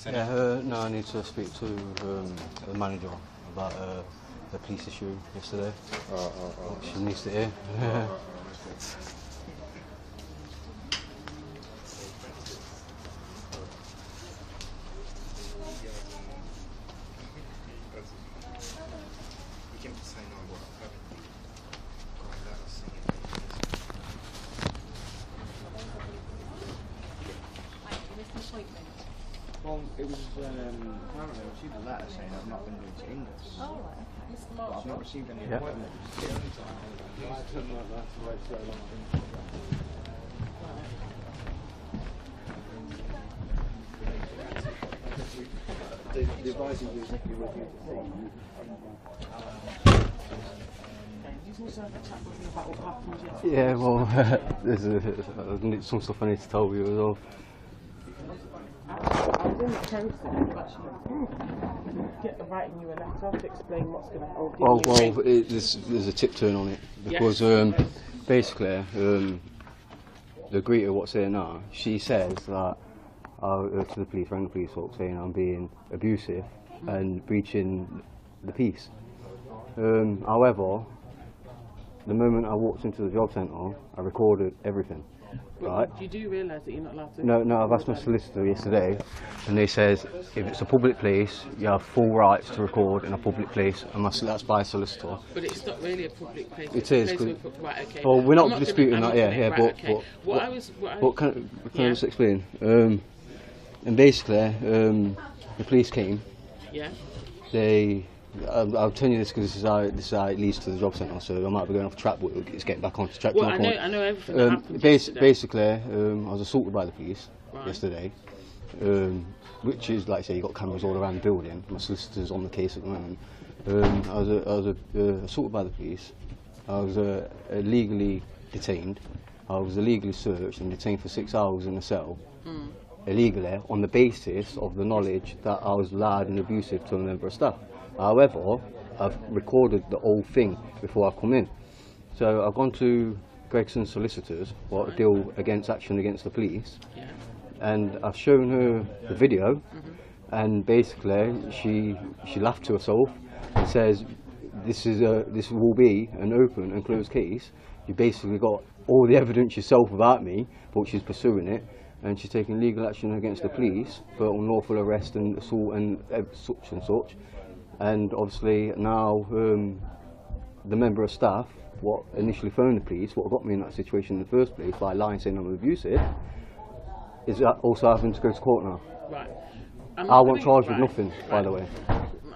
Yeah, no, I need to speak to the manager about the police issue yesterday. She needs to hear. Well, it was, apparently I received a letter saying I've not been doing to English. Oh, right, okay. Mr. But Marshall. I've not received any Yeah. appointments. The advisor was with you to see. Yeah, well, there's some stuff I need to tell you as well. I was in the process of actually writing you a letter to explain what's going to happen. There's a tip turn on it because basically the greeter what's there now, she says that to the police, rang the police folks saying I'm being abusive and breaching the peace. However, the moment I walked into the job centre, I recorded everything. Right. You do realise that you're not allowed to... No, I've asked my solicitor yesterday and they says if it's a public place you have full rights to record in a public place, and that's by a solicitor. But it's not really a public place. It is. Right, okay. Well, we're not disputing that, but can I just explain? And basically, the police came. Yeah. I'll tell you this because this is how it leads to the job centre, so I might be going off track, but it's getting back onto track. Well, I know everything that happened basically, I was assaulted by the police yesterday, which is, like I say, you've got cameras all around the building. My solicitor's on the case at the moment. I was assaulted by the police. I was illegally detained. I was illegally searched and detained for 6 hours in a cell. Illegally, on the basis of the knowledge that I was loud and abusive to a member of staff. However, I've recorded the whole thing before I come in. So I've gone to Gregson's solicitors, what deal against action against the police, and I've shown her the video, and basically she laughed to herself and says, this will be an open and closed case. You basically got all the evidence yourself about me, but she's pursuing it. And she's taking legal action against the police for unlawful arrest and assault and such and such. And obviously now the member of staff, what initially phoned the police, what got me in that situation in the first place by lying saying I'm abusive, is also having to go to court now. Right. I won't charge with nothing, by the way.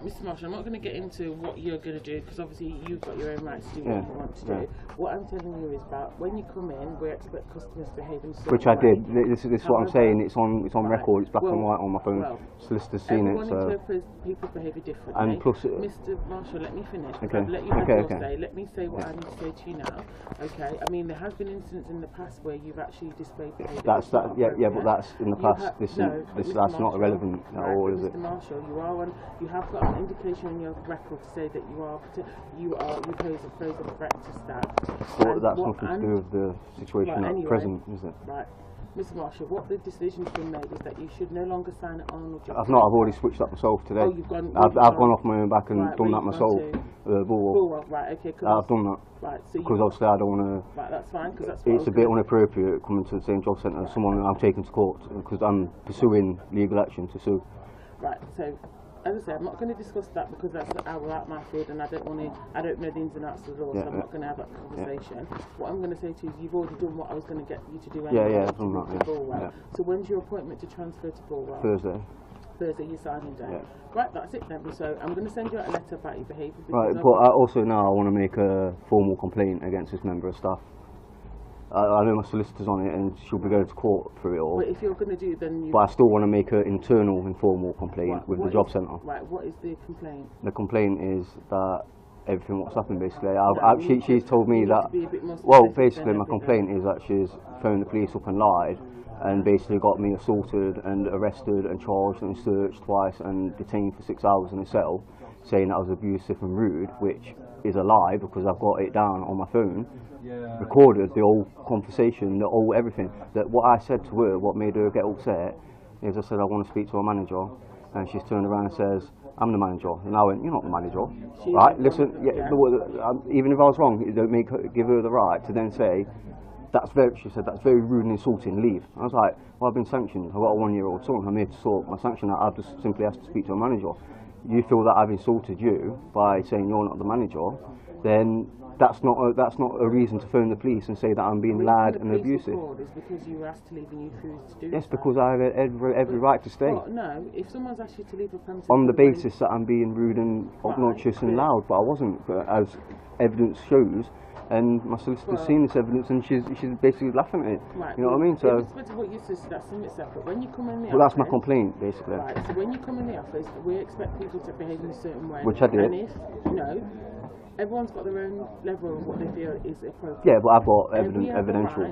Mr. Marshall, I'm not going to get into what you're going to do because obviously you've got your own rights to do what you want to do. What I'm telling you is that when you come in, we expect customers to behave in a certain Which I did. way. This is what I'm saying. It's on record. It's black and white on my phone. Solicitor's seen it. So. Everyone interprets people's behaviour differently. And plus, Mr. Marshall, let me finish. Okay. I've let you have your say. Let me say what I need to say to you now. Okay. I mean, there has been incidents in the past where you've actually displayed behaviour. But that's in the past. That's not relevant at all, is it? Mr. Marshall, you have got an indication in your record to say that you pose a threat to staff. Well, that's nothing to do with the situation at present, is it? Right. Mr. Marshall, what the decision's been made is that you should no longer sign it on. I've not. I've already switched that myself today. Oh, you've gone. I've gone off my own back and done that myself. Bullwalk, right? Okay. I've done that. Right. So because obviously I don't want to. Right. That's fine. Because that's. It's a bit inappropriate coming to the same job centre as someone I'm taking to court because I'm pursuing legal action to sue. Right. So. As I said, I'm not going to discuss that because that's out my field and I don't know the ins and outs of the law, so I'm not going to have that conversation. What I'm going to say to you is you've already done what I was going to get you to do anyway. I've done that, So when's your appointment to transfer to Fulwell? Thursday, your signing day. Right, that's it then. So I'm going to send you out a letter about your behaviour. Right, but also now I want to make a formal complaint against this member of staff. I know my solicitor's on it and she'll be going to court for it all. But if you're going to do then But I still want to make an internal informal complaint with the job centre. Right, what is the complaint? The complaint is that everything what's happened basically. She's told me that, well basically my complaint is that she's phoned the police up and lied and basically got me assaulted and arrested and charged and searched twice and detained for 6 hours in a cell saying that I was abusive and rude, which is a lie because I've got it down on my phone, recorded the whole conversation, the whole everything. That what I said to her, what made her get upset, is I said I want to speak to her manager, and she's turned around and says, I'm the manager. And I went, you're not the manager, right? Listen, even if I was wrong, it don't give her the right to then say, she said, that's very rude and insulting, leave. I was like, well, I've been sanctioned, I've got a 1-year-old son, I'm here to sort my sanction out, I've just simply asked to speak to a manager. You feel that I've insulted you by saying you're not the manager, then that's not a reason to phone the police and say that I'm being loud and abusive. It's because you were asked to leave and you refused to do Yes, because I have every right to stay. Well, no, if someone's asked you to leave a premises on the basis that I'm being rude and obnoxious and loud, but I wasn't, as evidence shows. And my solicitor's seen this evidence, and she's basically laughing at it. Right, you know what I mean? So, with respect to what you said, that's something separate. When you come in the well, office, that's my complaint, basically. Right. So when you come in the office, we expect people to behave in a certain way. Which I did. And if everyone's got their own level of what they feel is appropriate. Yeah, but I've got evidential.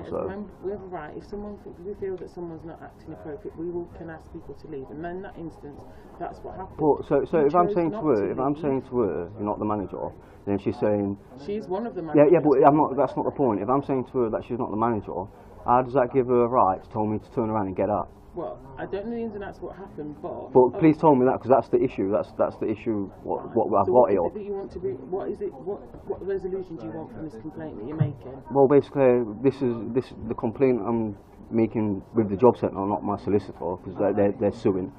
We have a right. If we feel that someone's not acting appropriate, can ask people to leave. And then in that instance, that's what happens. Well, so if I'm saying to her, you're not the manager, then she's saying she's one of the managers. Yeah, but I'm not. That's not the point. If I'm saying to her that she's not the manager, how does that give her a right to tell me to turn around and get up? Well, I don't know the ins and outs of what happened, but please tell me that, because that's the issue. That's the issue. What I've got here. What is it that you want to be? What is it? What resolution do you want from this complaint that you're making? Well, basically, this is the complaint I'm making with the Jobcentre, not my solicitor, because they're suing.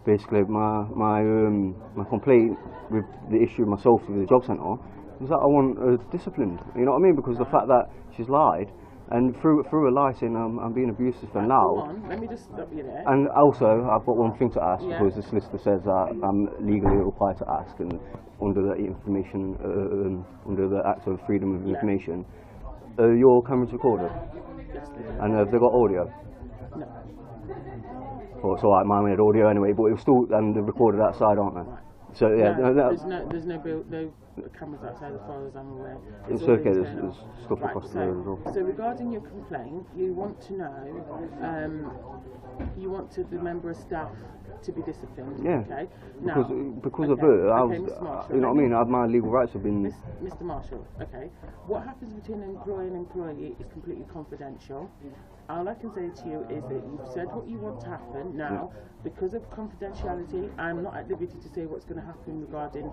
Basically, my complaint with the issue myself with the Jobcentre is that I want her disciplined. You know what I mean? Because the fact that she's lied, and through a lie saying I'm being abusive and loud. Let me just stop you there. And also, I've got one thing to ask, because the solicitor says that I'm legally required to ask, and under the under the Act of Freedom of Information, your camera's recorded. Yes, they do. And have they got audio? No. Well, it's alright, mine had audio anyway, but it was still they're recorded outside, aren't they? Right. So yeah, there's no cameras outside as far as I'm aware. It's okay. There's stuff across the road as well. So regarding your complaint, you want to know, the member of staff to be disciplined. Yeah. Okay. Because of her, you know what I mean. My legal rights have been. Mr. Marshall. Okay. What happens between an employee and employee is completely confidential. All I can say to you is that you've said what you want to happen. Now, because of confidentiality, I'm not at liberty to say what's going to happen regarding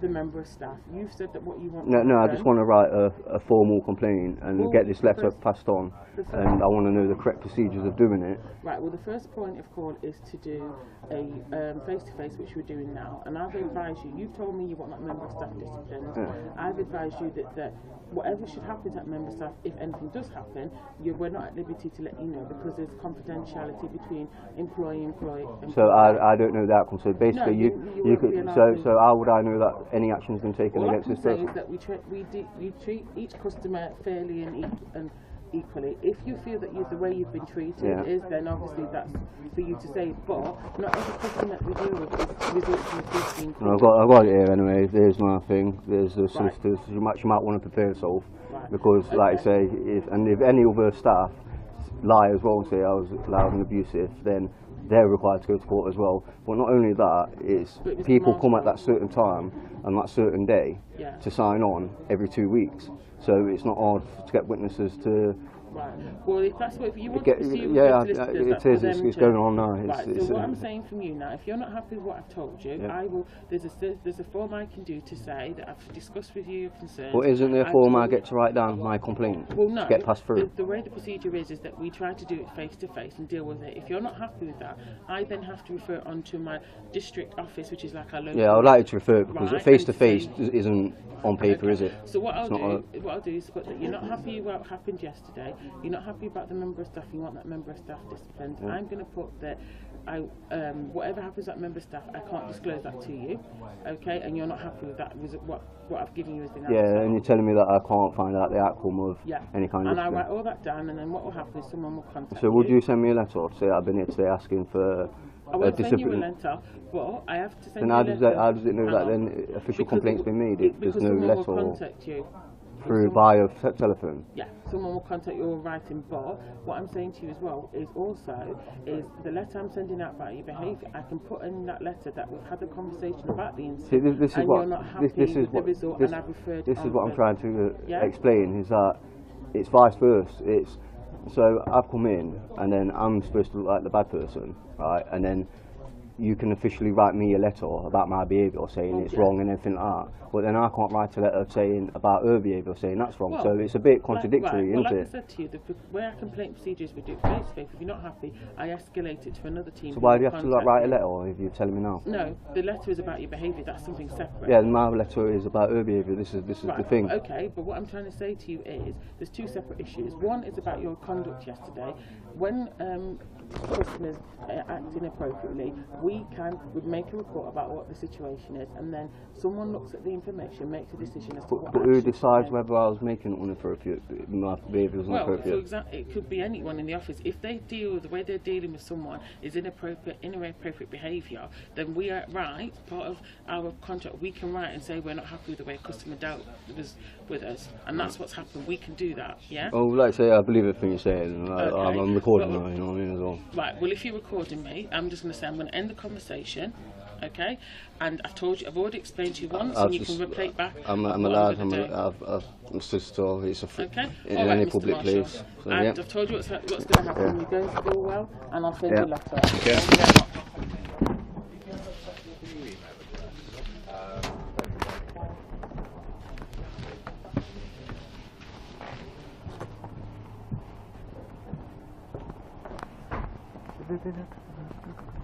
the member of staff. You've said that what you want. No, I just want to write a formal complaint and get this letter passed on, and I want to know the correct procedures of doing it. Right. Well, the first point of call is to do a face-to-face, which we're doing now, and I've advised you. You've told me you want that member of staff disciplined. I've advised you that whatever should happen to that member of staff, if anything does happen, we're not at liberty to let you know, because there's confidentiality between employee and employee. So I don't know the outcome. So basically, you could. So how would I know that any action's been taken against this person? All I can say is that we treat each customer fairly and equally. If you feel that the way you've been treated is, then obviously that's for you to say. But not every customer that we deal with results in a being. I've got it here anyway. There's my thing. There's the solicitors. You might want to prepare yourself, because, like I say, if any other staff lie as well and say I was loud and abusive, then they're required to go to court as well. But not only that, it's people come at that certain time and that certain day to sign on every 2 weeks. So it's not hard to get witnesses to. Right. Well, if that's what you want to pursue, it's going on now. So what I'm saying from you now, if you're not happy with what I've told you, I will. There's a form I can do to say that I've discussed with you your concerns. Well, isn't there a form I get to write down my complaint to get passed through? The way the procedure is that we try to do it face to face and deal with it. If you're not happy with that, I then have to refer it on to my district office, which is like our local. Yeah, I would like you to refer it, because face to face isn't on paper, is it? So what I'll do is put that you're not happy with what happened yesterday. You're not happy about the member of staff. You want that member of staff disciplined. I'm going to put that whatever happens to that member of staff, I can't disclose that to you. Okay, and you're not happy with that. What I've given you as the answer. Yeah, and you're telling me that I can't find out the outcome of any kind of. And I write all that down, and then what will happen is someone will contact you. So would you send me a letter to say I've been here today asking for? I won't send you a letter, but I have to send you a letter. Then how does it know that then official complaint's been made if there's no letter? Will contact you. Through via telephone? Yeah. someone will contact you in writing. But what I'm saying to you as well is the letter I'm sending out about your behaviour. I can put in that letter that we've had a conversation about the incident, this is and what, you're not happy this is with what, the result, this, and I've referred. this is what I'm trying to Yeah? explain, is that it's vice versa. It's so I've come in and then I'm supposed to look like the bad person, right? And then you can officially write me a letter about my behaviour saying it's wrong and everything like that. But then I can't write a letter saying about her behaviour saying that's wrong. Well, so it's a bit contradictory, well, isn't like it? I said to you, where our complaint procedures, we do it face to face. If you're not happy, I escalate it to another team. So why do you have to write a letter, or if you're telling me now? No, the letter is about your behaviour. That's something separate. Yeah, my letter is about her behaviour. This is Right, the thing. Okay, but what I'm trying to say to you is there's two separate issues. One is about your conduct yesterday. When customers act inappropriately, we make a report about what the situation is, and then someone looks at the information, makes a decision as to what. But who decides whether I was making it inappropriate? My behaviour was inappropriate. Well, for example, it could be anyone in the office. If they deal the way they're dealing with someone is inappropriate behaviour, then we are right. Part of our contract, we can write and say we're not happy with the way a customer dealt with us, and that's what's happened. We can do that. Yeah. Oh, like I say, I believe everything you're saying. Okay. I'm recording now, you know what I mean, as well. Right, well, if you're recording me, I'm just going to say I'm going to end the conversation, okay? And I've already explained to you once, and you can replay back. I'm allowed, I'm sister, it's a okay? in All right, any Mr. public Marshall. place. So, And yeah. I've told you what's going to happen. You're going to do well, and I'll send you a letter. Yeah. Thank you very much. Did